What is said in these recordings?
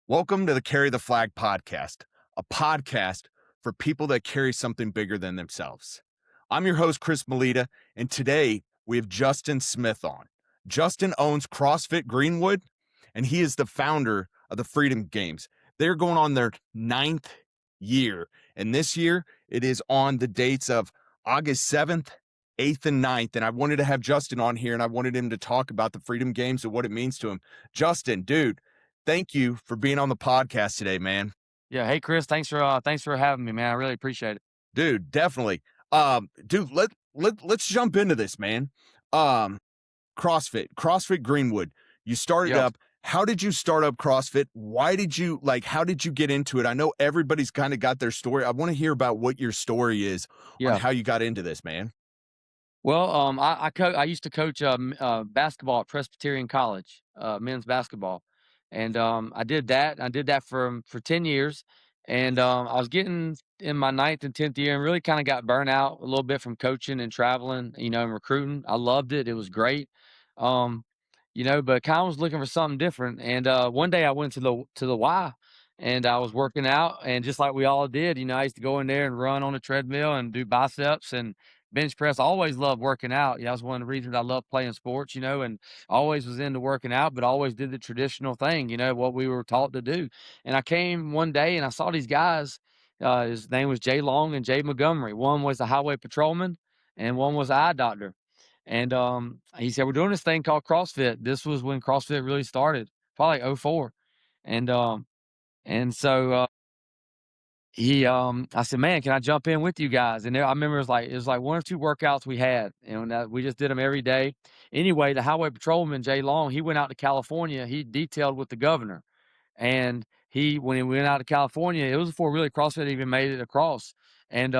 Welcome to the Carry the Flag podcast, a podcast for people that carry something bigger than themselves. I'm your host, Chris Maleta, and today we have Justin Smith on. Justin owns CrossFit Greenwood, and he is the founder of the Freedom Games. They're going on their 9th year, and this year it is on the dates of August 7th, 8th, and 9th, and I wanted to have Justin on here, and I wanted him to talk about the Freedom Games and what it means to him. Justin, dude, thank you for being on the podcast today, man. Yeah. Hey, Chris. Thanks for having me, man. I really appreciate it. Dude, definitely. Let's jump into this, man. Um, CrossFit Greenwood. You started Yeah. up. How did you start up CrossFit? How did you get into it? I know everybody's kind of got their story. I want to hear about what your story is on Yeah. how you got into this, man. Well, I used to coach basketball at Presbyterian College, men's basketball, and I did that. I did that for 10 years, and I was getting in my ninth and 10th year, and really kind of got burnt out a little bit from coaching and traveling, and recruiting. I loved it; it was great, um, but kind of was looking for something different. And one day I went to the Y, and I was working out, and just like we all did, I used to go in there and run on the treadmill and do biceps and bench press. I always loved working out. Yeah, that's one of the reasons I love playing sports, and always was into working out, but always did the traditional thing, what we were taught to do. And I came one day and I saw these guys. His name was Jay Long and Jay Montgomery. One was a highway patrolman and one was an eye doctor. And he said, "We're doing this thing called CrossFit." This was when CrossFit really started, probably '04. And so I said, "Man, can I jump in with you guys?" And I remember it was like one or two workouts we had, and we just did them every day. Anyway, the highway patrolman Jay Long, he went out to California. He detailed with the governor, and when he went out to California, it was before really CrossFit even made it across. And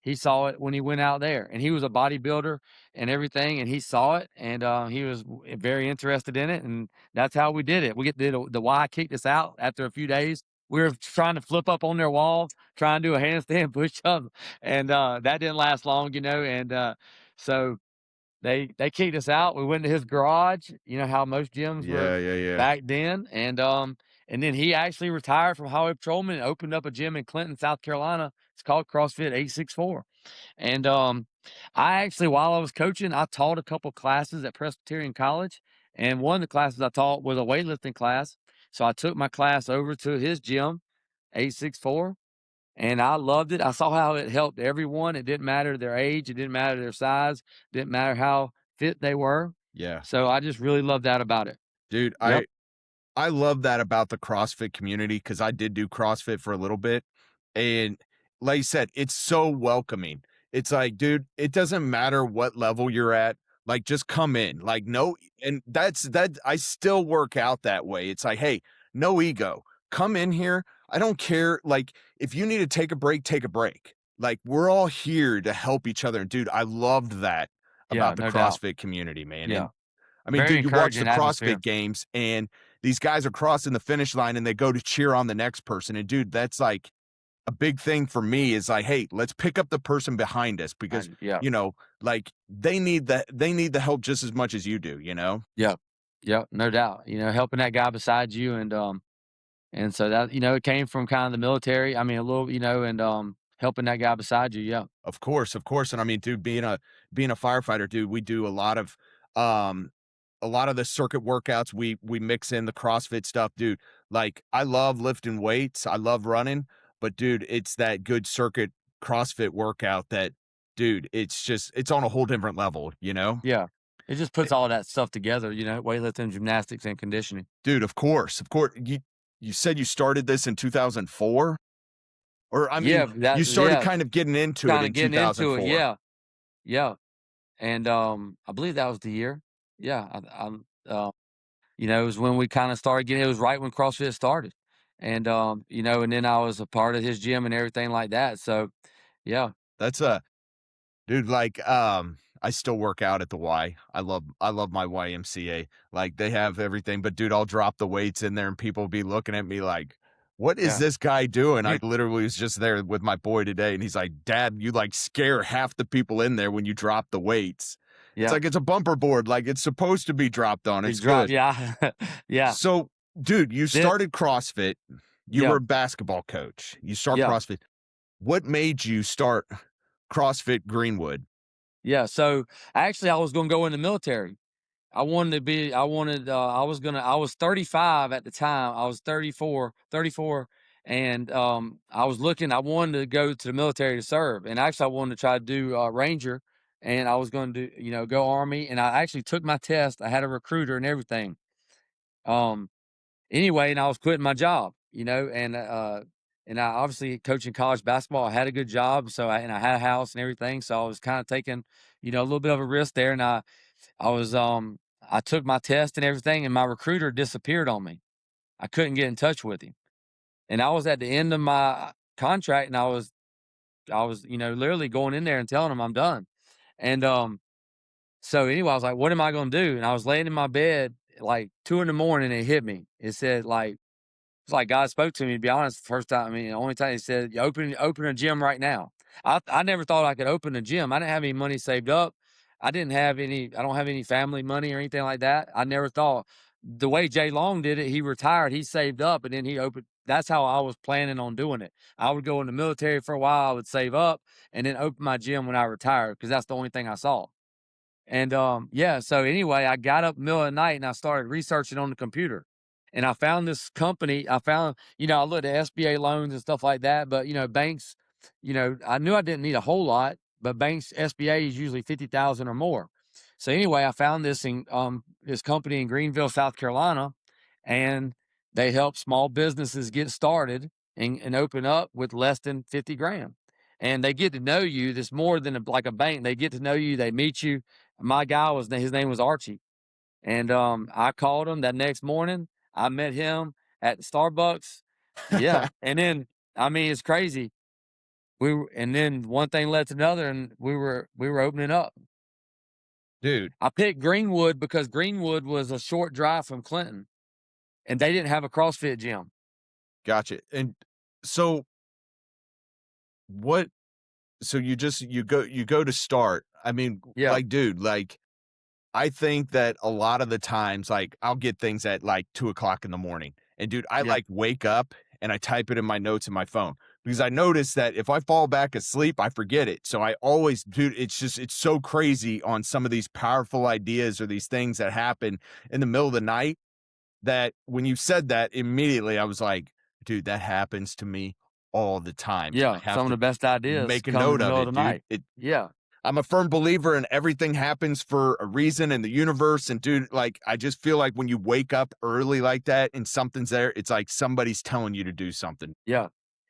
he saw it when he went out there, and he was a bodybuilder and everything, and he saw it, and he was very interested in it, and that's how we did it. The Y kicked us out after a few days. We were trying to flip up on their walls, trying to do a handstand push up, and that didn't last long, and so they kicked us out. We went to his garage, how most gyms were Yeah. back then, and then he actually retired from highway patrolman and opened up a gym in Clinton, South Carolina. It's called CrossFit 864. And I actually, while I was coaching, I taught a couple classes at Presbyterian College, and one of the classes I taught was a weightlifting class. So I took my class over to his gym, 864, and I loved it. I saw how it helped everyone. It didn't matter their age, it didn't matter their size, didn't matter how fit they were. Yeah. So I just really loved that about it. Dude, Yep. I love that about the CrossFit community because I did do CrossFit for a little bit. And like you said, it's so welcoming. It's like, dude, it doesn't matter what level you're at. Like, just come in. Like, no, and that I still work out that way. It's like, hey, no ego. Come in here. I don't care. Like, if you need to take a break, take a break. Like, we're all here to help each other. And dude, I loved that Yeah, about the no doubt. CrossFit community, man. Yeah. And I mean, Very dude, you watch the encouraging atmosphere. CrossFit Games and these guys are crossing the finish line and they go to cheer on the next person. And dude, that's like a big thing for me is like, hey, let's pick up the person behind us because, Yeah. like they need the help just as much as you do, Yeah. Yeah, no doubt. Helping that guy beside you, and so that, it came from kind of the military. I mean, a little, and helping that guy beside you. Yeah. Of course, of course. And I mean, dude, being a firefighter, dude, we do um a lot of the circuit workouts. We mix in the CrossFit stuff, dude. Like I love lifting weights, I love running, but dude, it's that good circuit CrossFit workout that, dude, it's on a whole different level, you know? Yeah. It just Eh, puts all that stuff together, weightlifting, gymnastics, and conditioning. Dude, of course, of course. You said you started this in 2004? Or I mean, Yeah, you started yeah, kind of getting into it kind of in getting into it. 2004. Yeah. Yeah. And I believe that was the year. Yeah. It was when we kind of started getting, it was right when CrossFit started. And, and then I was a part of his gym and everything like that. So, yeah. That's a Dude, like, I still work out at the Y. I love my YMCA. Like, they have everything, but dude, I'll drop the weights in there and people will be looking at me like, "What is Yeah. this guy doing?" I literally was just there with my boy today, and he's like, "Dad, you, like, scare half the people in there when you drop the weights." It's Yeah. like, it's a bumper board, like, it's supposed to be dropped on, He it's dropped. good. Yeah. Yeah. So, dude, you Then started CrossFit. You yeah, were a basketball coach. You start yeah, CrossFit. What made you start CrossFit Greenwood? yeah. So actually, I was gonna go in the military. I was 35 at the time. I was 34, and I wanted to go to the military to serve. And actually I wanted to try to do Ranger, and I was going to do, go Army. And I actually took my test. I had a recruiter and everything. Um, anyway, and I was quitting my job, and I obviously coaching college basketball. I had a good job, and I had a house and everything. So I was kind of taking, a little bit of a risk there. And I was I took my test and everything, and my recruiter disappeared on me. I couldn't get in touch with him. And I was at the end of my contract, and I was, literally going in there and telling him I'm done. And so anyway, I was like, what am I gonna do? And I was laying in my bed like 2 in the morning, and it hit me. It said like it's like God spoke to me, to be honest, the first time. I mean, the only time he said, "You open a gym right now." I never thought I could open a gym. I didn't have any money saved up. I don't have any family money or anything like that. I never thought the way Jay Long did it, he retired, he saved up, and then he opened. That's how I was planning on doing it. I would go in the military for a while, I would save up, and then open my gym when I retired, because that's the only thing I saw. And, yeah, so anyway, I got up middle of the night and I started researching on the computer. And I found this company. I looked at SBA loans and stuff like that, but banks, I knew I didn't need a whole lot, but banks, SBA is usually 50,000 or more. So anyway, I found this company in Greenville, South Carolina, and they help small businesses get started and open up with less than 50 grand. And they get to know you. This more than like a bank. They get to know you. They meet you. My guy was his name was Archie, and I called him that next morning. I met him at Starbucks. Yeah, and then I mean it's crazy. And then one thing led to another, and we were opening up. Dude, I picked Greenwood because Greenwood was a short drive from Clinton, and they didn't have a CrossFit gym. gotcha. And so what so you go to start. I mean, Yeah, like, dude, like I think that a lot of the times, like, I'll get things at like 2 o'clock in the morning. And dude, I yeah, like wake up and I type it in my notes in my phone because I notice that if I fall back asleep, I forget it. So I always, dude, it's so crazy on some of these powerful ideas or these things that happen in the middle of the night that when you said that immediately, I was like, dude, that happens to me all the time. I yeah. have Some of to the best ideas make a come in note the of middle of it, the dude. night. Yeah, I'm a firm believer in everything happens for a reason in the universe. And dude, like, I just feel like when you wake up early like that and something's there, it's like somebody's telling you to do something. yeah.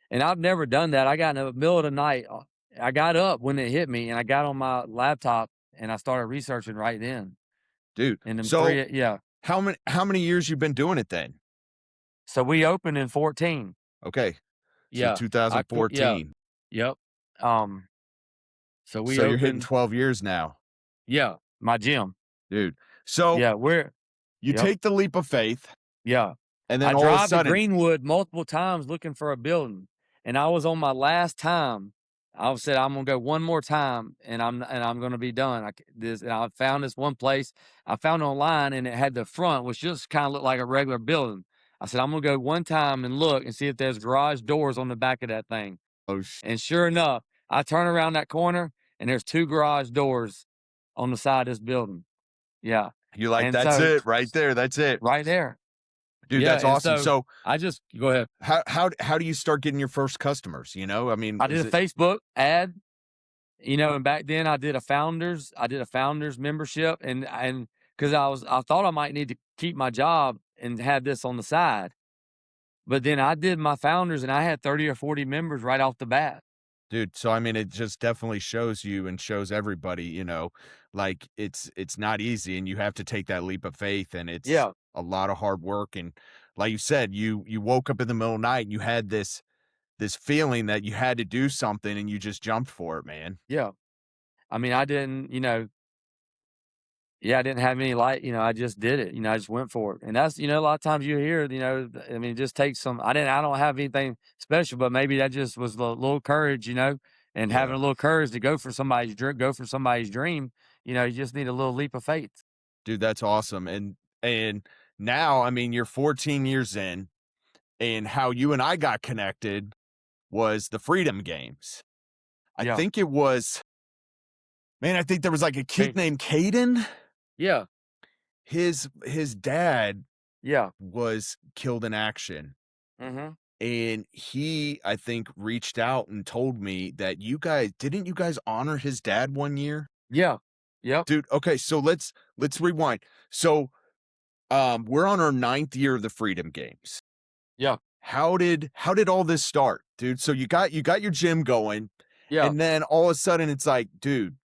And I've never done that. I got in the middle of the night. I got up when it hit me, and I got on my laptop and I started researching right then. Dude. And then So yeah. how many years you been doing it then? So we opened in 14. Okay. So Yeah. Yeah. 2014. Yep. Um, so we So you're hitting opened, 12 years now, yeah, my gym. dude. So Yeah, you yep. take the leap of faith Yeah. and I then all of a drive to sudden, Greenwood multiple times looking for a building, and I was on my last time. I said, "I'm gonna go one more time, and I'm gonna be done." And I found this one place. I found it online, and it had the front, which just kind of looked like a regular building. I said, "I'm gonna go one time and look and see if there's garage doors on the back of that thing." oh, And sure enough, I turn around that corner, and there's two garage doors on the side of this building. Yeah, you're like, and that's so it right there. That's it. right there, Dude, yeah, that's and awesome. so So I just go ahead. how do you start getting your first customers? I mean, I did is a it Facebook ad, and back then I did a founders membership, and because I thought I might need to keep my job and have this on the side. But then I did my founders and I had 30 or 40 members right off the bat. dude, so I mean, it just definitely shows you and shows everybody, like it's not easy and you have to take that leap of faith and it's Yeah, a lot of hard work and like you said, you woke up in the middle of the night and you had this feeling that you had to do something and you just jumped for it, man. yeah. I mean, I didn't, yeah, I didn't have any light, I just did it. I just went for it. And that's, a lot of times you hear, I mean, it just takes some I don't have anything special, but maybe that just was a little courage, and having Yeah. a little courage to go for somebody's dream. You just need a little leap of faith. Dude, that's awesome. And now, I mean, you're 14 years in, and how you and I got connected was the Freedom Games. I Yeah. think it was, man, I think there was like a kid Hey. named Caden. Yeah. His dad Yeah. was killed in action. Mhm. And he, I think, reached out and told me that you guys honor his dad one year? Yeah. Yep. Dude, okay, so let's rewind. So, we're on our ninth year of the Freedom Games. Yeah. How did all this start, dude? So you got your gym going, Yeah. and then all of a sudden it's like, dude,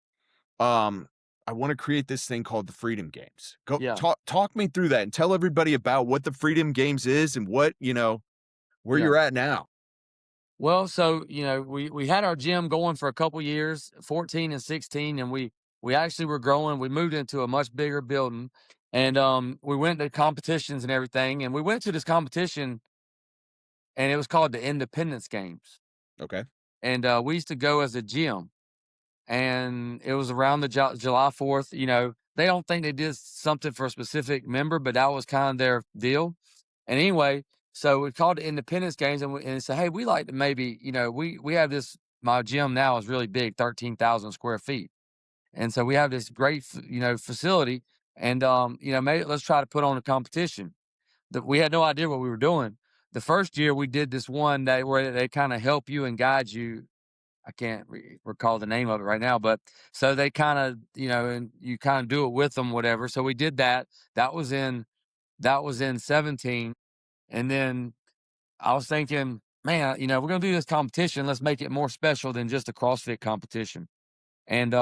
I want to create this thing called the Freedom Games. Go Yeah. talk me through that and tell everybody about what the Freedom Games is and what, where Yeah. you're at now. Well, so, we had our gym going for a couple years, 14 and 16, and we actually were growing. We moved into a much bigger building, and we went to competitions and everything. And we went to this competition, and it was called the Independence Games. Okay. And we used to go as a gym, and it was around the July 4th. They don't think they did something for a specific member, but that was kind of their deal. And anyway, so we called the Independence Games, and said, hey, we like to maybe, we have this. My gym now is really big, 13,000 square feet, and so we have this great, facility, and maybe let's try to put on a competition. That we had no idea what we were doing. The first year we did this one day where they kind of help you and guide you. I can't recall the name of it right now, but so they kind of, and you kind of do it with them, whatever. So we did that. That was in that was in 17, and then I was thinking, man, we're gonna do this competition. Let's make it more special than just a CrossFit competition. And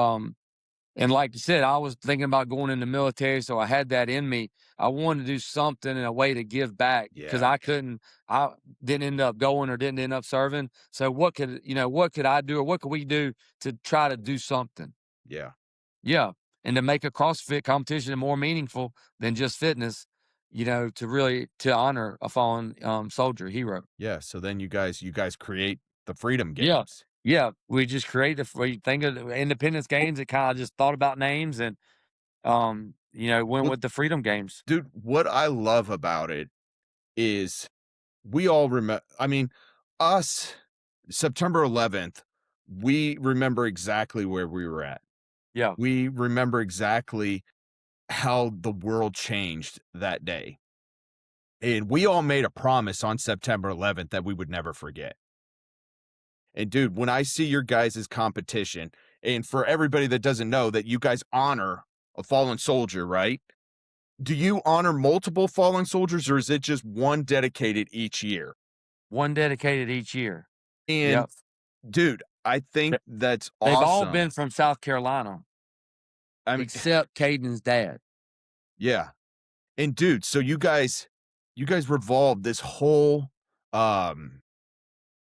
and like you said, I was thinking about going in the military, so I had that in me. I wanted to do something in a way to give back because Yeah. I didn't end up going or didn't end up serving. So what could I do or what could we do to try to do something? Yeah. Yeah. And to make a CrossFit competition more meaningful than just fitness, to honor a fallen soldier, hero. Yeah. So then you guys create the Freedom Yeah. Games. Yeah. We just created we think of the Independence Games, it kind of just thought about names and went Well, with the Freedom Games. dude, what I love about it is we all remember, I mean, us, September 11th, we remember exactly where we were at. Yeah. We remember exactly how the world changed that day. And we all made a promise on September 11th that we would never forget. And dude, when I see your guys' competition, and for everybody that doesn't know that you guys honor a fallen soldier, right? Do you honor multiple fallen soldiers or is it just one dedicated each year? One dedicated each year. And Yep. dude, I think Th that's they've all awesome. been from South Carolina, I mean, except Caden's dad. yeah. And dude, so you guys revolved um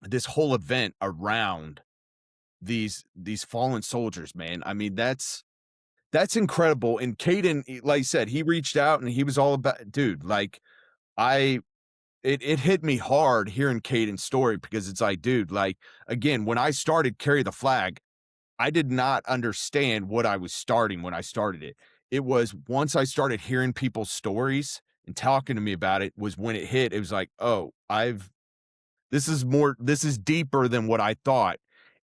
this whole event around these fallen soldiers, man. I mean, that's incredible. And Caden, like I said, he reached out and he was all about, dude, like I it hit me hard hearing Caden's story because it's like, dude, like again, when I started Carry the Flag, I did not understand what I was starting when I started it. It was once I started hearing people's stories and talking to me about it was when it hit. It was like, oh, this is deeper than what I thought.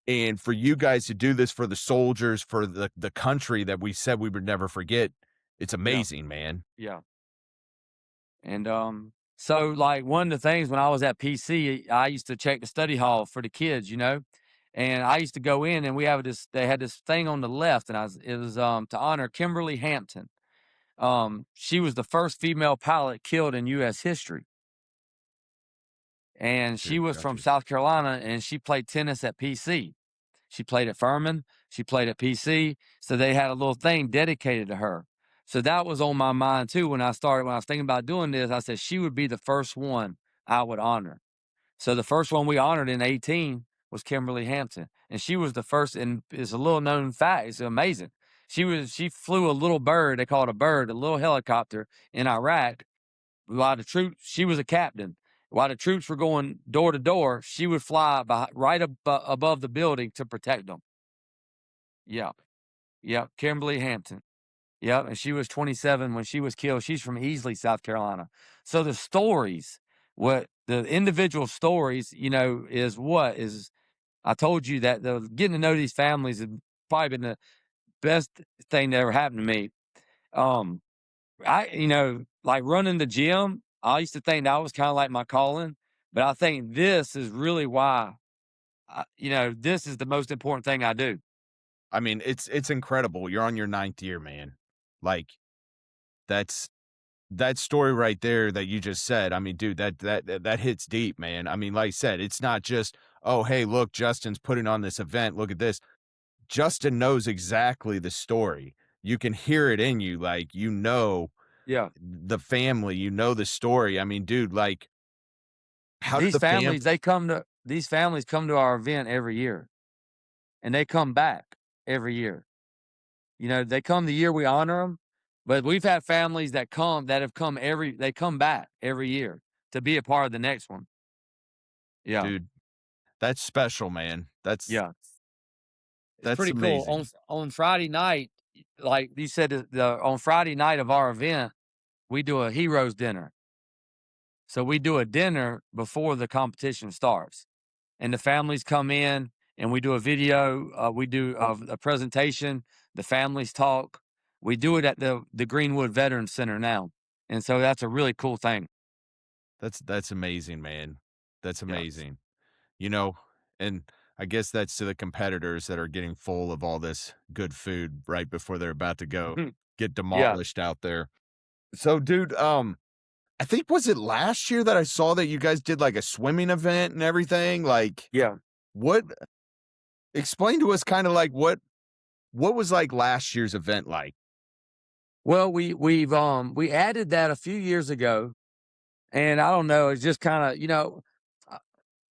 And for you guys to do this for the soldiers, for the country that we said we would never forget, it's Yeah. amazing, man. Yeah. And, so, like, one of the things when I was at PC, I used to check the study hall for the kids, and I used to go in and they had this thing on the left and it was, to honor Kimberly Hampton. She was the first female pilot killed in US history. And she Dude, was from gotcha. South Carolina and she played tennis at PC. She played at Furman, she played at PC, so they had a little thing dedicated to her. So that was on my mind too when I was thinking about doing this, I said she would be the first one I would honor. So the first one we honored in 18 was Kimberly Hampton, and she was the first, and it's a little known fact, it's amazing. She flew a little bird, they call it a bird, a little helicopter in Iraq while the troops she was a captain. While the troops were going door to door, she would fly right above the building to protect them. Yeah, yeah, Kimberly Hampton. Yep, and she was 27 when she was killed. She's from Easley, South Carolina. So the stories, what the individual stories, is what is I told you that the getting to know these families has probably been the best thing that ever happened to me. Um, like running the gym, I used to think that was kind of like my calling, but I think this is really why, this is the most important thing I do. I mean, it's incredible. You're on your ninth year, man. Like, that's that story right there that you just said. I mean, dude, that hits deep, man. I mean, like I said, it's not just, "Oh, hey, look, Justin's putting on this event. Look at this." Justin knows exactly the story. You can hear it in you, like, Yeah. the family, the story. I mean, dude, like, how did These the fam families, these families come to our event every year and they come back every year. They come the year we honor them, but we've had families that have come they come back every year to be a part of the next one. Yeah. dude, that's special, man. Yeah. It's That's pretty cool. amazing. On Friday night, like you said, on Friday night of our event, we do a heroes dinner. So we do a dinner before the competition starts, and the families come in, and we do a video. We do a presentation. The families talk. We do it at the Greenwood Veterans Center now, and so that's a really cool thing. That's amazing, man. That's Yeah. amazing. You know, and I guess that's to the competitors that are getting full of all this good food right before they're about to go get Yeah. demolished out there. So, dude, I think was it last year that I saw that you guys did like a swimming event and everything? Like, Yeah. what explain to us kind of like what was like last year's event like? Well, we added that a few years ago, and I don't know, it's just kinda,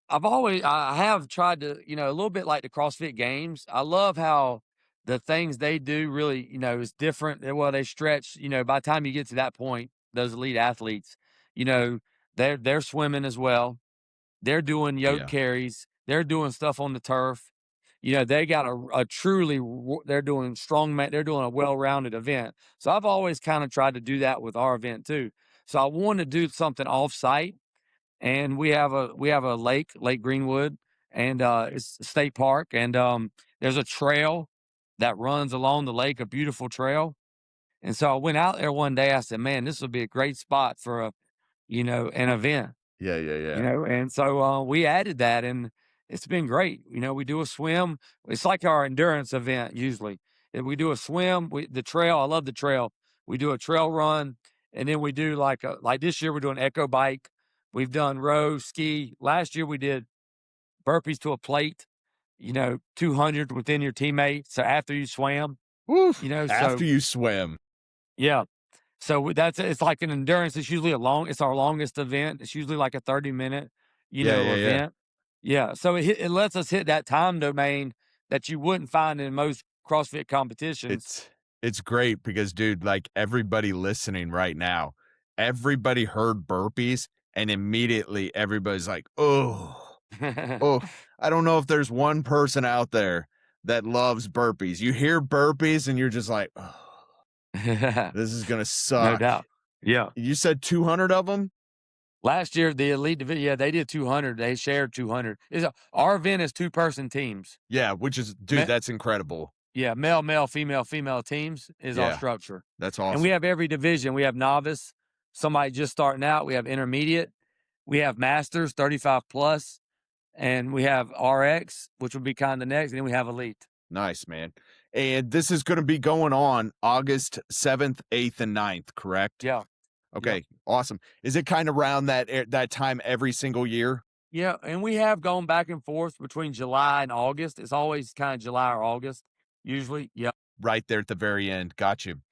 I I have tried to, a little bit like the CrossFit Games. I love how the things they do really, is different. Well, they stretch, by the time you get to that point, those elite athletes, you know, they're swimming as well. They're doing yoke Yeah, carries. They're doing stuff on the turf. They got a truly they're doing they're doing a well-rounded event. So I've always kind of tried to do that with our event too. So I want to do something off-site, and we have a Lake Greenwood, and it's a state park, and there's a trail that runs along the lake, a beautiful trail. And so I went out there one day. I said, "Man, this would be a great spot for an event." yeah, yeah, yeah. And so, we added that, and it's been great. We do a swim. It's like our endurance event usually. And we do a swim, the trail, I love the trail. We do a trail run, and then we do like this year we're doing echo bike. We've done row, ski. Last year we did burpees to a plate, 200 within your teammate. So after you swam, Woof. After so you swim. yeah. So it's like an endurance. It's our longest event. It's usually like a 30-minute, Yeah, yeah, yeah. event. Yeah. So it lets us hit that time domain that you wouldn't find in most CrossFit competitions. It's it's great because, dude, like, everybody listening right now, everybody heard burpees, and immediately everybody's like, "Oh, oh." I don't know if there's one person out there that loves burpees. You hear burpees and you're just like, "Oh, this is gonna No suck." doubt. Yeah. You said 200 of them? Last year, the elite division, yeah, they did 200. They shared 200. Our event is two-person teams. Yeah, which is dude, Me- that's incredible. yeah, male, male, female, female teams is our Yeah, structure. that's And we awesome. have every division. We have novice, somebody just starting out. We have intermediate. We have masters, 35 plus, and we have RX, which would be kind of the next. And then we have elite. Nice, man. And this is gonna be going on August 7th, 8th, and 9th, correct? Yeah. Yep. Okay, awesome. Is it kind of around that time every single year? Yeah. And we have gone back and forth between July and August. It's always kind of July or August, usually. Yep. Right there at the very end. Got you.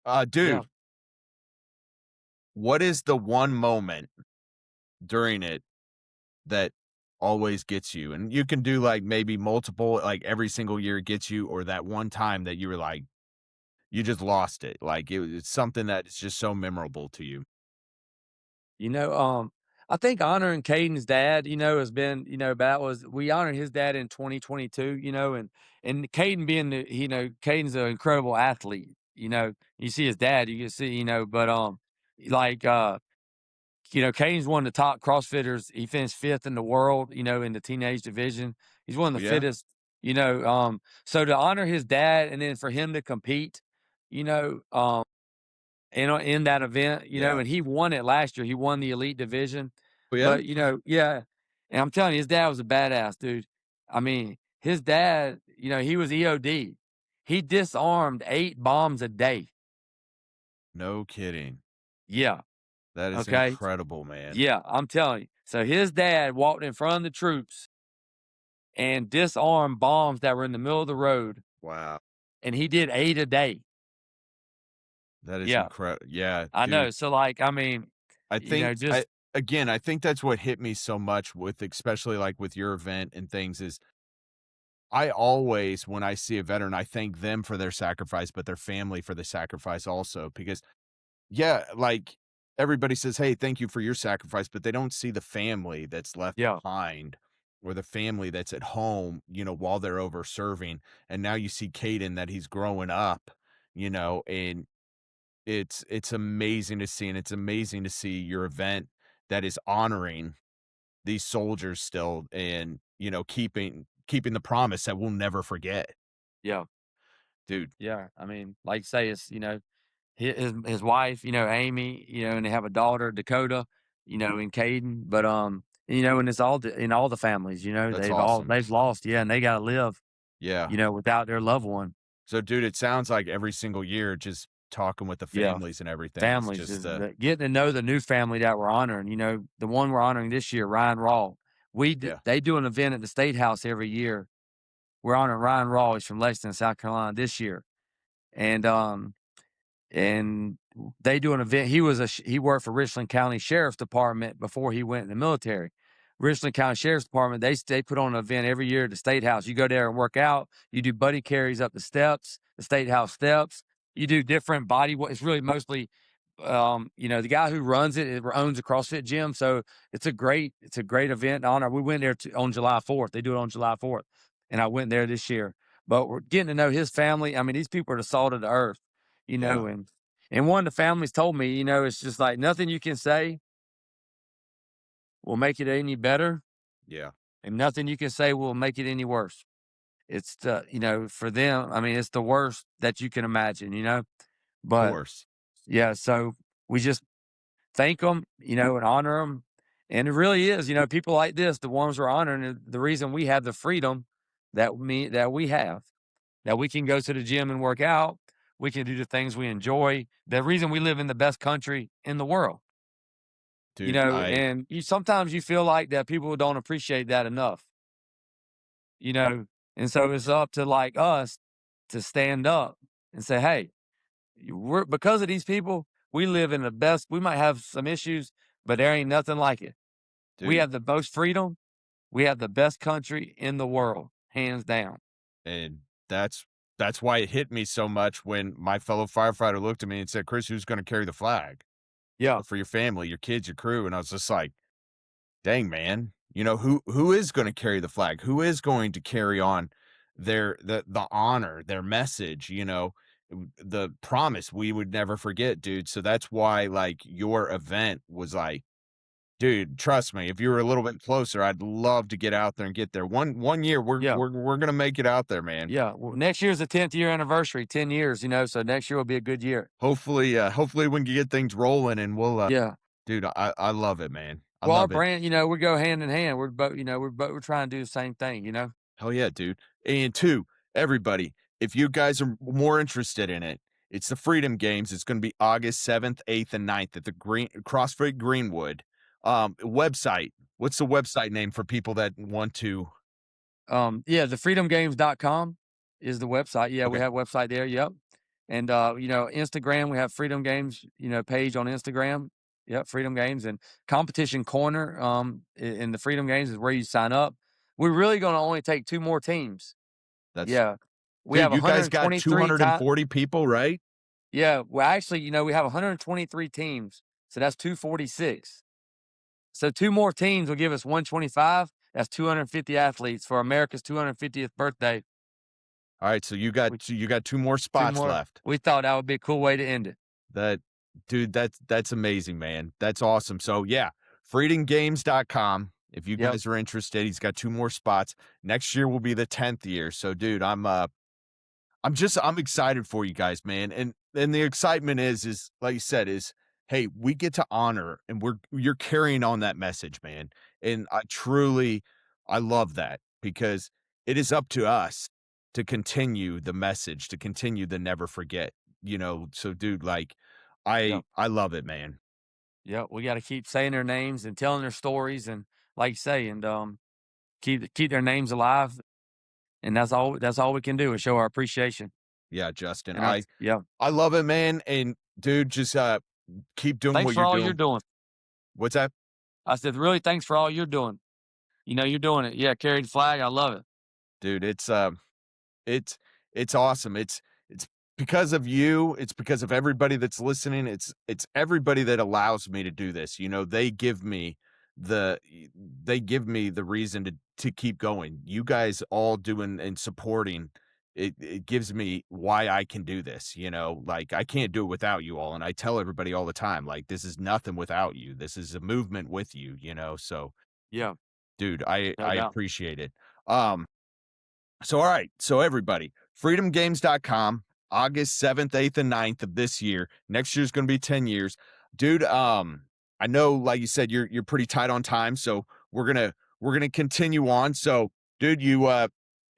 Yeah. Dude, what is the one moment during it that always gets you? And you can do like maybe multiple, like every single year it gets you, or that one time that you were like, you just lost it. Like it's something that is just so memorable to you. You know, I think honoring Caden's dad, has been, that was we honored his dad in 2022, and Caden being Caden's an incredible athlete. you see his dad, you can see, but, like, Caden's one of the top CrossFitters. He finished 5th in the world, in the teenage division. He's one of Oh, the yeah? fittest, so to honor his dad and then for him to compete, you know, um, in that event, Yeah. and he won it last year. He won the elite division, Oh, yeah? but, yeah, and I'm telling you, his dad was a badass, dude. I mean, his dad, he was EOD. He disarmed 8 bombs a day. No kidding. Yeah, That is okay? incredible, man. Yeah, I'm telling you. So his dad walked in front of the troops and disarmed bombs that were in the middle of the road, Wow. and he did 8 a day. That is Yeah, incredible. Yeah, I know. dude. So, like, I mean, I think just I think that's what hit me so much with especially, like, with your event and things is I always, when I see a veteran, I thank them for their sacrifice, but their family for the sacrifice also because yeah, like, everybody says, "Hey, thank you for your sacrifice," but they don't see the family that's left yeah, behind or the family that's at home, while they're over serving, and now you see Caden that he's growing up, and it's amazing to see, and it's amazing to see your event that is honoring these soldiers still and, keeping the promise that we'll never forget. yeah, Dude, yeah. I mean, like you say, it's, his wife, Amy, and they have a daughter, Dakota, and Caden. But and it's in all the families, that's awesome. they've lost, yeah, and they gotta live, Yeah. without their loved one. So, dude, it sounds like every single year, just talking with the Yeah. families and everything is Families just, is getting to know the new family that we're honoring, the one we're honoring this year, Ryan Raw. yeah, They do an event at the State House every year. We're honoring Ryan Raw. He's from Lexington, South Carolina this year. And and they do an event. He worked for Richland County Sheriff's Department before he went in the military. Richland County Sheriff's Department, they put on an event every year at the State House. You go there and work out. You do buddy carries up the steps, the State House steps. You do different body. It's really mostly, the guy who runs it owns a CrossFit gym, so it's a great event to honor. We went there on July 4th. They do it on July 4th, and I went there this year. But we're getting to know his family. I mean, these people are the salt of the earth, yeah, and one of the families told me, it's just like nothing you can say will make it any better, yeah, and nothing you can say will make it any worse. It's for them, I mean, it's the worst that you can imagine, of but course. yeah, so we just thank them, and honor them. And it really is, people like this, the ones we're honoring, the reason we have the freedom that we have, that we can go to the gym and work out. We can do the things we enjoy. The reason we live in the best country in the world. Dude, And sometimes you feel like that people don't appreciate that enough, you know, and so it's up to like us to stand up and say, hey, we're because of these people, we live in the best. We might have some issues, but there ain't nothing like it. We dude, have the most freedom. We have the best country in the world, hands down. and that's why it hit me so much when my fellow firefighter looked at me and said, "Chris, who's gonna carry the flag Yeah, for your family, your kids, your crew?" And I was just like, "Dang, man, who is gonna carry the flag? Who is going to carry on the honor, their message, the promise we would never forget, dude." So that's why, like, your event was like, dude, trust me, if you were a little bit closer, I'd love to get out there and get there. One year, yeah, we're gonna make it out there, man. yeah. Well, next year's the 10th year anniversary, 10 years, so next year will be a good year. Hopefully we can get things rolling and we'll, Yeah. dude, I love it, man. I Well, our love it. brand, we go hand in hand. We're trying to do the same thing. Hell yeah, dude. And 2, everybody, if you guys are more interested in it, it's the Freedom Games. It's gonna be August 7th, 8th, and 9th at the CrossFit Greenwood. Website. What's the website name for people that want to Yeah, thefreedomgames.com is the website. Yeah, we okay, have a website there. Yep. And Instagram, we have Freedom Games, page on Instagram. Yep, Freedom Games and Competition Corner. In the Freedom Games is where you sign up. We're really going to only take 2 more teams. that's Yeah, we have dude, you guys got 123 240 people, right? Yeah, well, actually, we have 123 teams, so that's 246. So 2 more teams will give us 125. That's 250 athletes for America's 250th birthday. All right, We so you got 2 more 2 spots more. left. We thought that would be a cool way to end it. That dude, that's amazing, man. That's awesome. So, yeah, freedomgames.com if you Yep. guys are interested. He's got 2 more spots. Next year will be the 10th year. So, dude, I'm excited for you guys, man. And the excitement is like you said, is hey, we get to honor and you're carrying on that message, man. And I love that because it is up to us to continue the message, to continue the never forget, you know. So dude, like Yep. I love it, man. Yep. We got to keep saying their names and telling their stories, and like you say, and keep their names alive. And that's all we can do is show our appreciation. Yeah, Justin. And yeah. I love it, man. And dude, just keep doing Thanks what for you're all you're doing. doing. What's that? I said, really, thanks for all you're doing. You know, you're doing it. Yeah, carry the flag. I love it. Dude, it's it's awesome. It's because of you, it's because of everybody that's listening. It's everybody that allows me to do this. You know, the they give me the reason to keep going. You guys all doing and supporting it gives me why I can do this, you know? Like I can't do it without you all and I tell everybody all the time like this is nothing without you. This is a movement with you, you know? So, Yeah, dude, no I doubt. appreciate it. Um so, all right. So, everybody, freedomgames.com, August 7th, 8th, and 9th of this year. Next year's going to be 10 years. Dude, I know, like you said, you're pretty tight on time. So, we're going to continue on. So, dude, you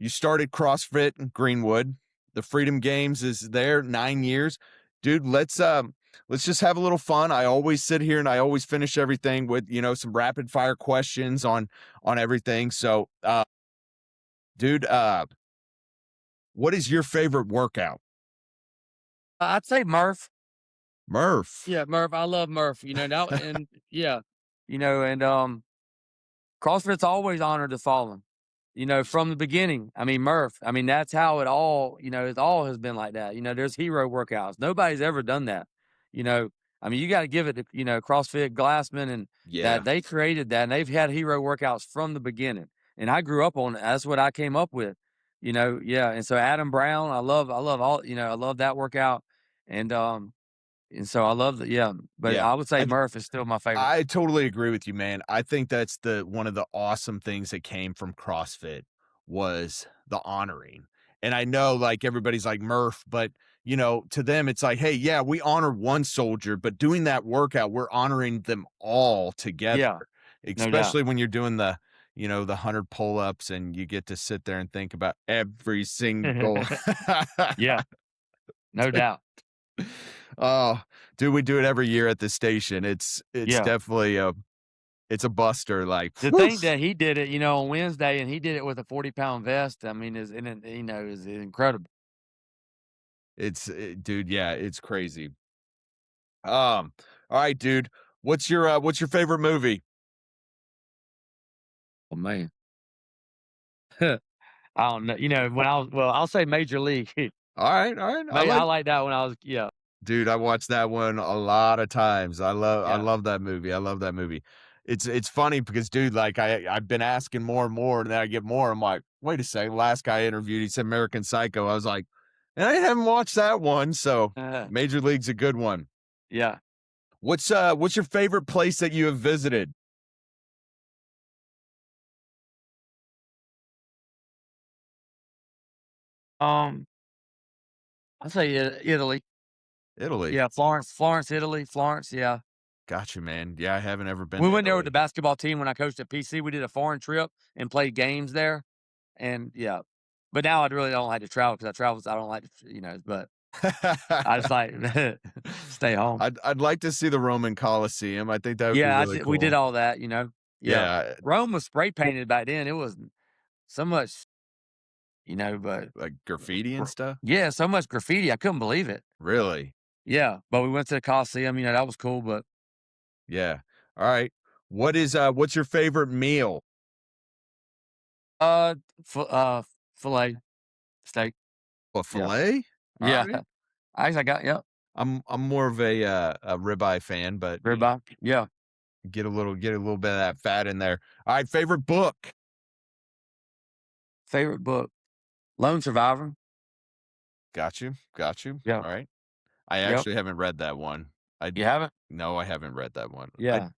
started CrossFit in Greenwood. The Freedom Games is there 9 years. Dude, let's just have a little fun. I always sit here and I always finish everything with, you know, some rapid fire questions on everything. So, dude, what is your favorite workout? I'd say Murph. Murph. Yeah, Murph. I love Murph. You know, now and yeah, and CrossFit's always honored the fallen, you know, from the beginning. I mean, Murph, I mean, that's how it all, it all has been like that. You know, there's hero workouts. Nobody's ever done that. You know, I mean, you got to give it to, CrossFit Glassman and Yeah. that they created that and they've had hero workouts from the beginning. And I grew up on it. That's what I came up with, yeah. And so Adam Brown, I love all, I love that workout. And, and so I love that. Yeah. But Yeah. I would say I Murph is still my favorite. I totally agree with you, man. I think that's the one of the awesome things that came from CrossFit was the honoring. And I know like everybody's like Murph, but you know, to them it's like, hey, yeah, we honor one soldier, but doing that workout, we're honoring them all together. Yeah. No doubt. Especially when you're doing you know, the 100 pull-ups and you get to sit there and think about every single Yeah. No doubt. Oh, dude, we do it every year at the station. It's Yeah. definitely it's a buster, like, To whoof. think that he did it, on Wednesday and he did it with a 40-pound vest, I mean, is incredible. Dude, yeah, it's crazy. All right, dude. What's your favorite movie? Oh, man. I don't know. When I'll say Major League. All right. I like that when I was yeah. Dude, I watched that one a lot of times. I Yeah. love that movie. I love that movie. It's funny because, dude, like I've been asking more and more, and then I get more. I'm like, wait a second. Last guy I interviewed, he said American Psycho. I was like, and I haven't watched that one. So Major League's a good one. Yeah. What's your favorite place that you have visited? Um, I'll say Italy. Italy. Yeah, Florence, Italy, Florence, yeah. Gotcha, man. Yeah, I haven't ever been We to went there with Italy. the basketball team when I coached at PC. We did a foreign trip and played games there, and yeah. But now I really don't like to travel because I don't like to, but I just like stay home. I'd like to see the Roman Colosseum. I think that would be Yeah, really we did cool. all that, Yeah. Yeah, Rome was spray painted back then. It was so much, but like graffiti and stuff. yeah, so much graffiti. I couldn't believe it. Really? Yeah, but we went to the Coliseum, that was cool, but Yeah. All right. What's your favorite meal? uh filet steak. A Yeah. filet? All Yeah. right. I got yeah, I'm more of a ribeye fan, but you know, ribeye. Yeah. get a little bit of that fat in there. All right, favorite book. Favorite book, Lone Survivor. Got you. Got you. Yeah. All right. I Yep. actually haven't read that one. I You haven't? No, I haven't read that one. Yeah.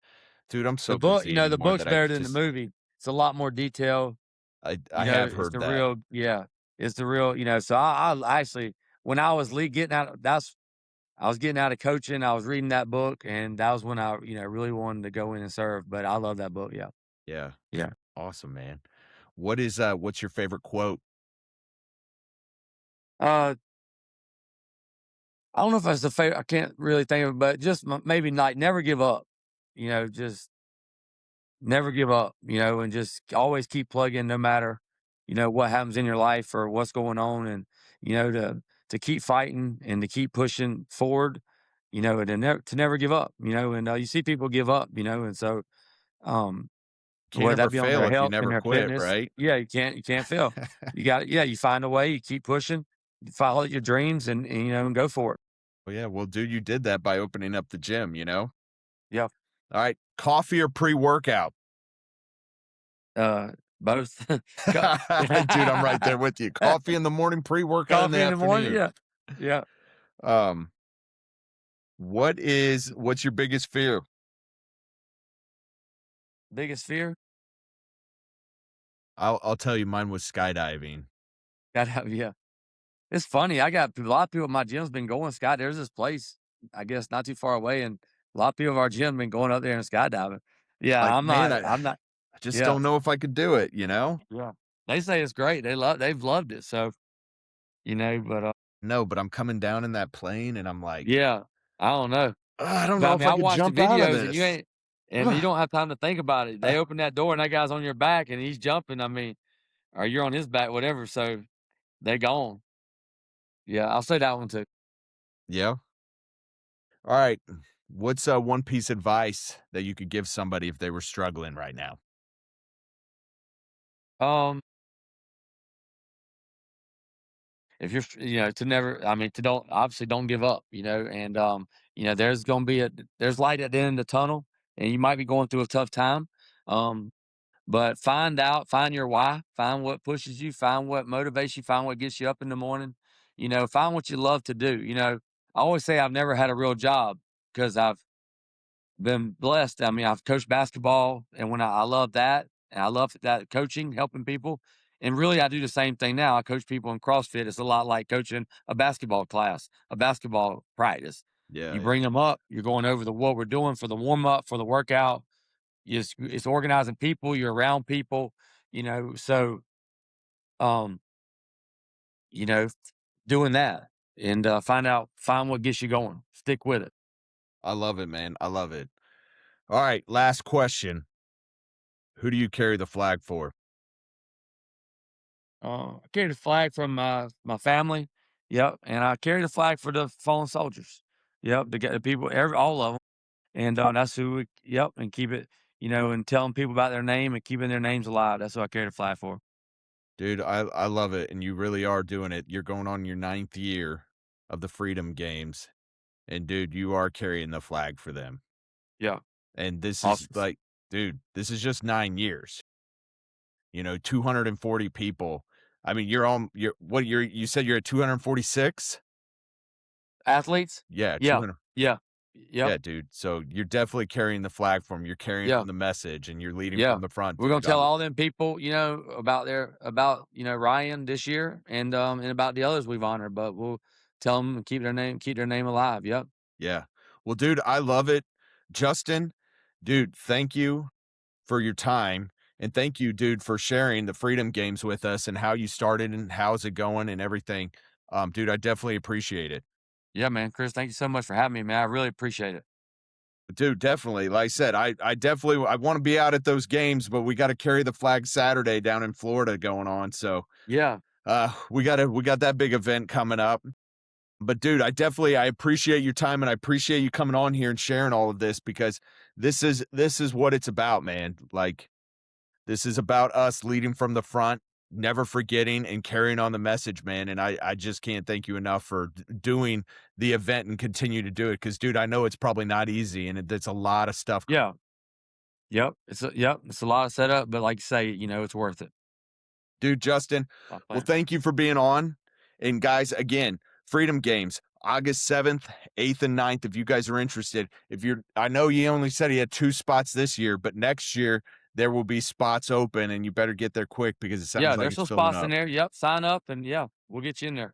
Dude, I'm The so book, busy the anymore book's that I better than the just movie. It's a lot more detailed. I have It's heard the that. real yeah. It's the real, so I actually when I was getting out that's I was getting out of coaching, I was reading that book, and that was when I, really wanted to go in and serve, but I love that book, yeah. Yeah. Yeah. Awesome, man. What's your favorite quote? Uh, I don't know if that's the favorite. I can't really think of it, but just maybe like never give up, just never give up, and just always keep plugging no matter, what happens in your life or what's going on. And, to keep fighting and to keep pushing forward, and to never give up, and you see people give up, and so, um, Can't whether ever that be on fail their if you health and never their quit, fitness. right? Yeah, you can't fail. Yeah, you find a way, you keep pushing, you follow your dreams and go for it. Well, yeah, well, dude, you did that by opening up the gym, you know? Yeah. All right, coffee or pre-workout? Both. Co Dude, I'm right there with you. Coffee in the morning, pre-workout in the Coffee in the morning, afternoon. yeah. Yeah. Um, what's your biggest fear? Biggest fear? I'll tell you mine was skydiving. Gotta have yeah. It's funny, I got a lot of people at my gym's been going there's this place, I guess, not too far away, and a lot of people at our gym been going up there and skydiving. Yeah, Like, man, I'm not I just yeah, don't know if I could do it, you know? yeah. They say it's great, they've loved it, so, but, No, but I'm coming down in that plane and I'm like, yeah, I don't know. I don't But, know I if mean, I I could watched the jump out of videos this. and you don't have time to think about it. They open that door and that guy's on your back and he's jumping, I mean, or you're on his back, whatever, so they gone. Yeah, I'll say that one too. Yeah. All right. What's one piece of advice that you could give somebody if they were struggling right now? Um, if you're, to never, I mean, to don't obviously don't give up, and there's gonna be there's light at the end of the tunnel, and you might be going through a tough time. Um, but find your why, find what pushes you, find what motivates you, find what gets you up in the morning. Find what you love to do. I always say I've never had a real job because I've been blessed. I mean, I've coached basketball, and I love that, and I love that coaching, helping people. And really, I do the same thing now. I coach people in CrossFit. It's a lot like coaching a basketball class, a basketball practice. Yeah, You yeah. bring them up. You're going over what we're doing for the warm up, for the workout. It's organizing people. You're around people. So um, you know, doing that and find what gets you going. Stick with it. I love it, man. I love it. All right, last question. Who do you carry the flag for? I carry the flag from my family. Yep, and I carry the flag for the fallen soldiers. Yep, the people, all of them, and that's who. Yep, and keep it. And telling people about their name and keeping their names alive. That's what I carry the flag for. Dude, I love it, and you really are doing it. You're going on your ninth year of the Freedom Games, and dude, you are carrying the flag for them. Yeah, And this is awesome. like, dude, this is just 9 years. 240 people. I mean, you said you're at 246? Athletes. Yeah, Yeah, 200. yeah, yep, Yeah, dude. So you're definitely carrying the flag for them. You're carrying yeah. on the message and you're leading Yeah. from the front, We're gonna dude. I tell all them people, about, Ryan this year and about the others we've honored, but we'll tell them keep their name alive. Yep. Yeah. Well, dude, I love it. Justin, dude, thank you for your time. And thank you, dude, for sharing the Freedom Games with us and how you started and how's it going and everything. Dude, I definitely appreciate it. Yeah, man. Chris, thank you so much for having me, man. I really appreciate it. Dude, definitely. Like I said, I definitely I want to be out at those games, but we got to carry the flag Saturday down in Florida going on. So Yeah. we got that big event coming up. But dude, I appreciate your time and I appreciate you coming on here and sharing all of this because this is what it's about, man. Like this is about us leading from the front, never forgetting and carrying on the message, man. And I just can't thank you enough for doing the event and continue to do it. Cause dude, I know it's probably not easy and it's a lot of stuff. Yeah. Yep. It's a lot of setup, but like you say, it's worth it. Dude, Justin, Stop well, playing. thank you for being on. And guys, again, Freedom Games, August 7th, 8th, and 9th. If you guys are interested, I know you only said he had 2 spots this year, but next year there will be spots open, and you better get there quick because it Yeah, sounds like there's it's some filling spots in up. there. Yep, sign up and yeah, we'll get you in there.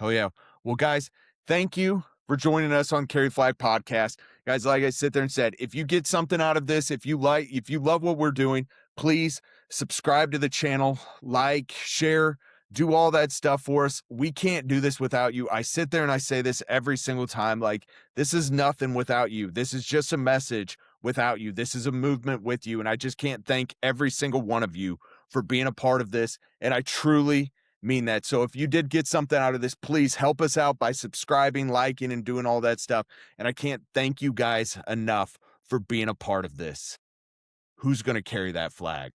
Oh yeah. Well, guys, thank you for joining us on Carry Flag Podcast. Guys, like I sit there and said, if you get something out of this, if you love what we're doing, please subscribe to the channel, like, share, do all that stuff for us. We can't do this without you. I sit there and I say this every single time. Like, this is nothing without you. This is just a message without you. This is a movement with you. And I just can't thank every single one of you for being a part of this. And I truly mean that. So if you did get something out of this, please help us out by subscribing, liking, and doing all that stuff. And I can't thank you guys enough for being a part of this. Who's going to carry that flag?